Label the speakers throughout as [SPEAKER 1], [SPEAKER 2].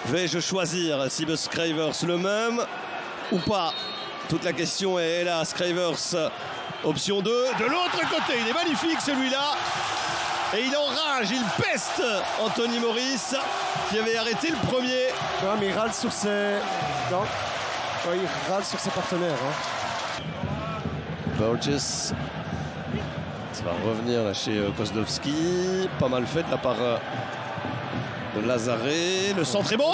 [SPEAKER 1] Vais-je choisir Seamus Scravers le même ou pas? Toute la question est là. Scravers, option 2. De l'autre côté, il est magnifique celui-là. Et il enrage, il peste Anthony Morris qui avait arrêté le premier.
[SPEAKER 2] Non, mais il râle sur ses... Non. Ouais, il râle sur ses partenaires.
[SPEAKER 1] Burgess. Ça va revenir là chez Kozlowski. Pas mal fait de la part de Lazare. Le centre est bon.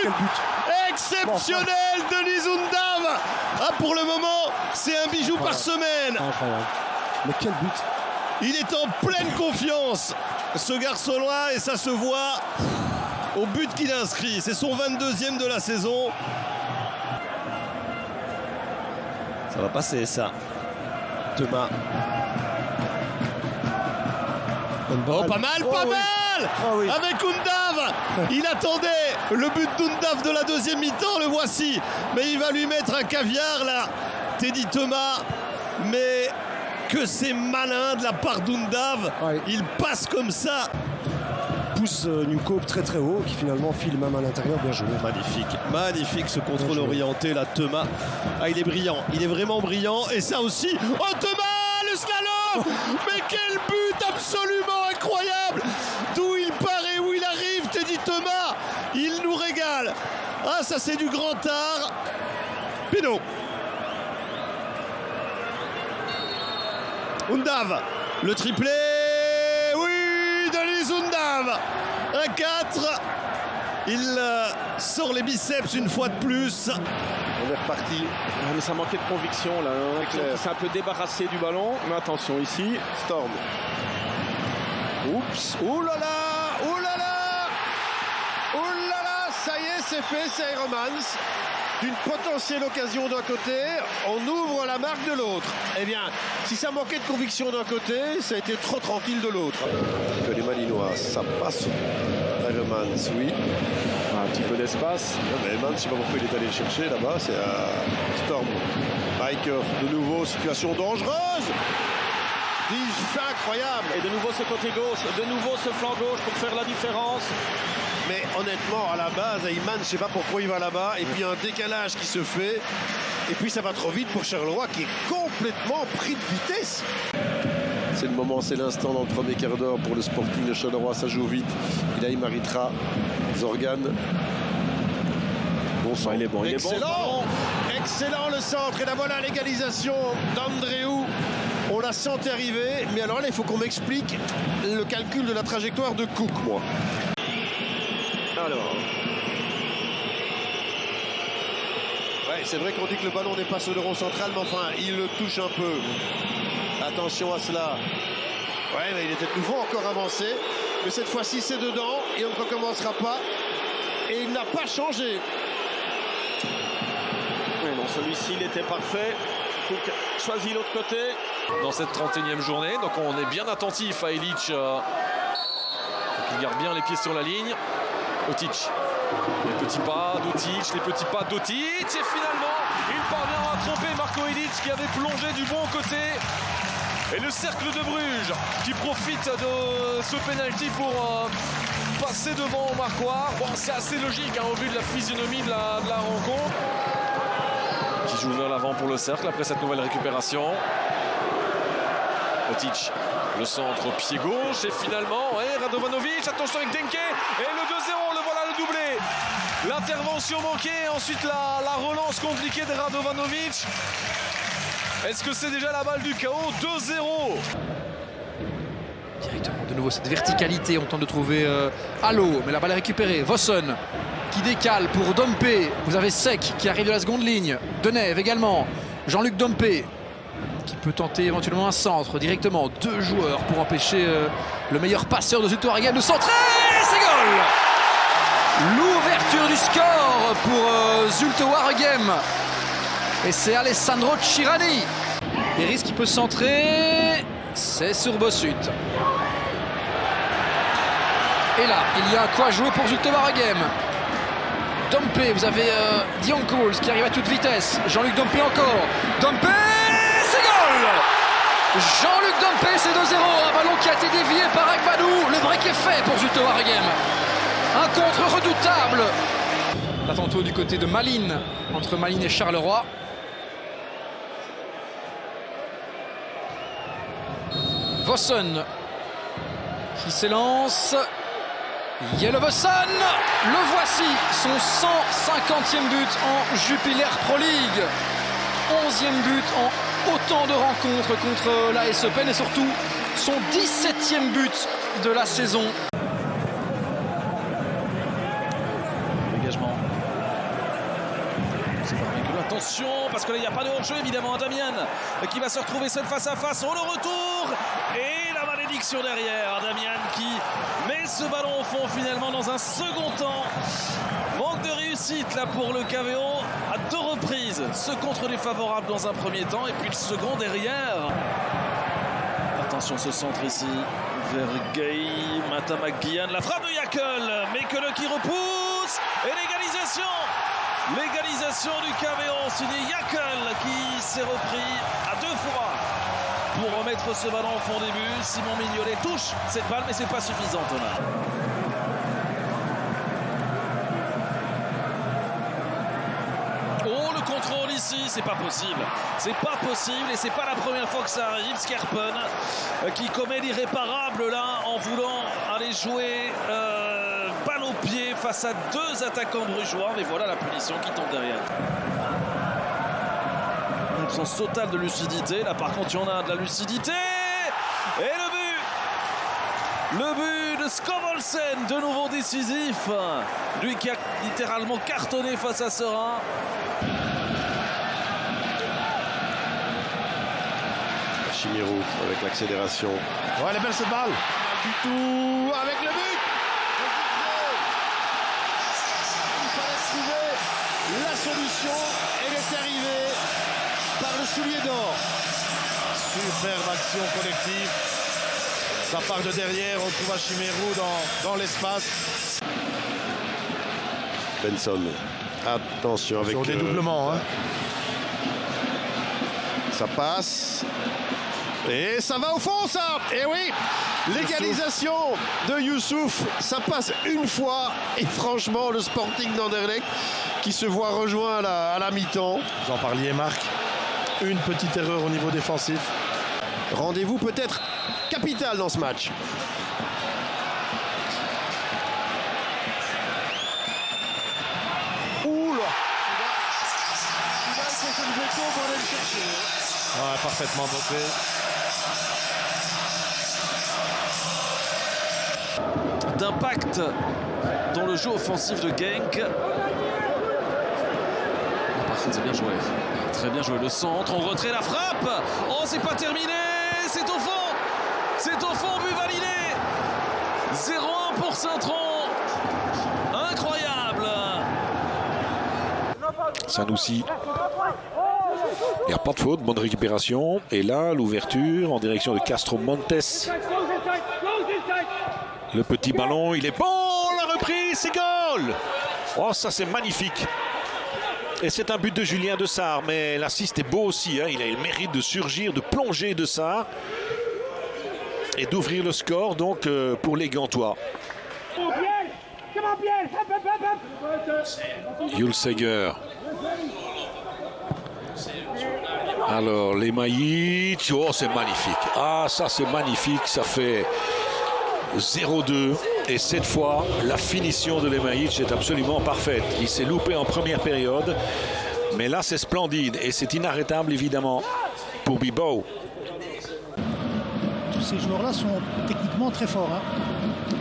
[SPEAKER 1] Quel but exceptionnel de Denis Undav. Ah, pour le moment, c'est un bijou par semaine.
[SPEAKER 2] Incroyable. Mais quel but!
[SPEAKER 1] Il est en pleine confiance, ce garçon-là, et ça se voit au but qu'il a inscrit. C'est son 22e de la saison. Ça va passer, ça. Thomas. Oh, pas mal, pas mal.
[SPEAKER 2] Oui.
[SPEAKER 1] Avec Undav. Il attendait le but d'Undav de la deuxième mi-temps, le voici. Mais il va lui mettre un caviar, là, Teddy Thomas. Mais que c'est malin de la part d'Undav.
[SPEAKER 2] Ouais.
[SPEAKER 1] Il passe comme ça.
[SPEAKER 2] Pousse Newcope très très haut, qui finalement file même à l'intérieur. Bien joué.
[SPEAKER 1] Magnifique, magnifique ce contrôle orienté là, Thomas. Ah, il est brillant, il est vraiment brillant. Et ça aussi, oh Thomas, le slalom. Mais quel but absolument incroyable. D'où il part et où il arrive, Teddy Thomas. Il nous régale. Ah, ça c'est du grand art. Pinot. Undav, le triplé. Oui, Denis Undav. 1-4. Il sort les biceps une fois de plus.
[SPEAKER 3] On est reparti.
[SPEAKER 4] Mais ça manquait de conviction là. Il s'est un peu débarrassé du ballon. Mais attention ici.
[SPEAKER 3] Storm. Oups. Ouh là là. Ouh là là. Ouh là là. Ça y est, c'est fait. C'est Romance. D'une potentielle occasion d'un côté, on ouvre la marque de l'autre. Eh bien, si ça manquait de conviction d'un côté, ça a été trop tranquille de l'autre. Que les Malinois, ça passe. Romans, oui.
[SPEAKER 4] Un petit peu d'espace.
[SPEAKER 3] Mais Romans, je ne sais pas pourquoi il est allé le chercher là-bas. C'est à Storm. Biker, de nouveau, situation dangereuse. Incroyable.
[SPEAKER 4] Et de nouveau ce côté gauche, de nouveau ce flanc gauche pour faire la différence.
[SPEAKER 3] Mais honnêtement, à la base, Ayman, je ne sais pas pourquoi il va là-bas. Et puis un décalage qui se fait. Et puis ça va trop vite pour Charleroi qui est complètement pris de vitesse. C'est le moment, c'est l'instant dans le premier quart d'heure pour le Sporting de Charleroi. Ça joue vite. Et là, il méritera Zorgan. Bon sang,
[SPEAKER 4] il est bon.
[SPEAKER 3] Excellent. Excellent le centre. Et là, voilà l'égalisation d'Andréou. On la sentait arriver. Mais alors là, il faut qu'on m'explique le calcul de la trajectoire de Cook, moi. Alors, ouais, c'est vrai qu'on dit que le ballon n'est pas sur le rond central, mais enfin, il le touche un peu. Attention à cela. Ouais, mais il était de nouveau encore avancé. Mais cette fois-ci, c'est dedans et on ne recommencera pas. Et il n'a pas changé.
[SPEAKER 4] Mais non, celui-ci, il était parfait. Cook choisit l'autre côté.
[SPEAKER 5] Dans cette 31e journée, donc on est bien attentif à Illich. Il garde bien les pieds sur la ligne. Otic, les petits pas d'Otic, les petits pas d'Otic, et finalement il parvient à tromper Marco Illich qui avait plongé du bon côté. Et le cercle de Bruges qui profite de ce penalty pour passer devant au marquoir. Bon, c'est assez logique au vu de la physionomie de la rencontre. Qui joue vers l'avant pour le cercle après cette nouvelle récupération. Otic, le centre pied gauche et finalement Radovanovic, attention avec Denke et le 2-0, le voilà le doublé. L'intervention manquée, ensuite la relance compliquée de Radovanovic. Est-ce que c'est déjà la balle du chaos? 2-0.
[SPEAKER 6] Directement de nouveau cette verticalité, on tente de trouver Allo, mais la balle est récupérée. Vossen qui décale pour Dompe. Vous avez Sec qui arrive de la seconde ligne. Denève également. Jean-Luc Dompe qui peut tenter éventuellement un centre directement. Deux joueurs pour empêcher le meilleur passeur de Zulte Waregem de centrer. C'est goal. L'ouverture du score pour Zulte Waregem. Et c'est Alessandro Cirani. Iris qui peut centrer. C'est sur Bossut. Et là, il y a quoi jouer pour Zulte Waregem. Dompe, vous avez Dion Coles qui arrive à toute vitesse. Jean-Luc Dompe encore. Dompe. Jean-Luc Dompe, c'est 2-0, un ballon qui a été dévié par Agbanou. Le break est fait pour Zulte Waregem. Un contre redoutable. Là tantôt du côté de Malines, entre Malines et Charleroi. Vossen qui s'élance. Yellow-Vossen, le voici, son 150e but en Jupiler Pro League. 11e but en autant de rencontres contre l'AS Eupen et surtout son 17e but de la saison.
[SPEAKER 5] Dégagement. C'est pas Michael. Attention, parce que là il n'y a pas de hors-jeu évidemment. Damian qui va se retrouver seul face à face. Oh, le retour et la malédiction derrière. Damian qui met ce ballon au fond finalement dans un second temps. Manque de réussite là pour le KVO à 2 reprises. Ce contre défavorable dans un premier temps et puis le second derrière. Attention ce centre ici vers Gay, Matamaghian, la frappe de Yakel, mais que le qui repousse et l'égalisation. L'égalisation du KVO signé Yakel qui s'est repris à 2 fois pour remettre ce ballon au fond des buts. Simon Mignolet touche cette balle mais c'est pas suffisant Thomas. Oh, le contrôle ici, c'est pas possible. C'est pas possible et c'est pas la première fois que ça arrive. Skerpen qui commet l'irréparable là en voulant aller jouer balle au pied face à 2 attaquants brugeois. Mais voilà la punition qui tombe derrière. Une absence totale de lucidité. Là par contre il y en a de la lucidité. Et le but! Le but de Skovolsen, de nouveau décisif. Lui qui a littéralement cartonné face à Serein.
[SPEAKER 3] Chimérou avec l'accélération. Ouais, elle est belle cette balle. Du tout avec le but. Il fallait trouver la solution. Elle est arrivée par le soulier d'or. Superbe action collective. Ça part de derrière, on trouve Chimérou dans l'espace. Benson. Attention avec le dédoublement. Ça passe. Et ça va au fond, ça. Et oui, l'égalisation de Youssouf, ça passe une fois. Et franchement, le Sporting d'Anderlecht qui se voit rejoint à la mi-temps.
[SPEAKER 7] Vous en parliez, Marc. Une petite erreur au niveau défensif.
[SPEAKER 3] Rendez-vous peut-être capital dans ce match. Oula.
[SPEAKER 7] Ouais, parfaitement bossé.
[SPEAKER 5] D'impact dans le jeu offensif de Genk. Par contre, c'est bien joué. Très bien joué le centre. En retrait, la frappe. Oh, c'est pas terminé. C'est au fond. C'est au fond, but validé. 0-1 pour Saint-Tron. Incroyable.
[SPEAKER 8] Sanoussi. Il n'y a pas de faute, bonne récupération. Et là, l'ouverture en direction de Castro Montes. Le petit ballon, il est bon. La reprise, c'est goal. Oh, ça c'est magnifique. Et c'est un but de Julien Dessart. Mais l'assist est beau aussi. Il a le mérite de surgir, de plonger Dessart. Et d'ouvrir le score donc pour les Gantois. Jules Seger. Alors, les Maïch, oh c'est magnifique. Ah, ça c'est magnifique, ça fait 0-2. Et cette fois, la finition de Lemaïch est absolument parfaite. Il s'est loupé en première période. Mais là, c'est splendide. Et c'est inarrêtable, évidemment, pour Bibo.
[SPEAKER 9] Tous ces joueurs-là sont techniquement très forts.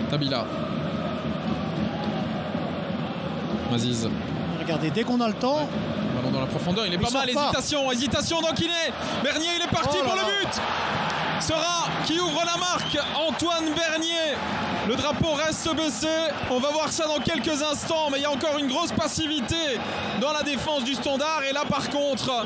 [SPEAKER 10] Tabila. Maziz.
[SPEAKER 9] Regardez, dès qu'on a le temps...
[SPEAKER 10] Ballon dans la profondeur, il est pas mal. Hésitation d'Anquinet. Bernier, il est parti pour le but. Sera qui ouvre la marque. Antoine Bernier. Le drapeau reste baissé. On va voir ça dans quelques instants. Mais il y a encore une grosse passivité dans la défense du Standard. Et là, par contre,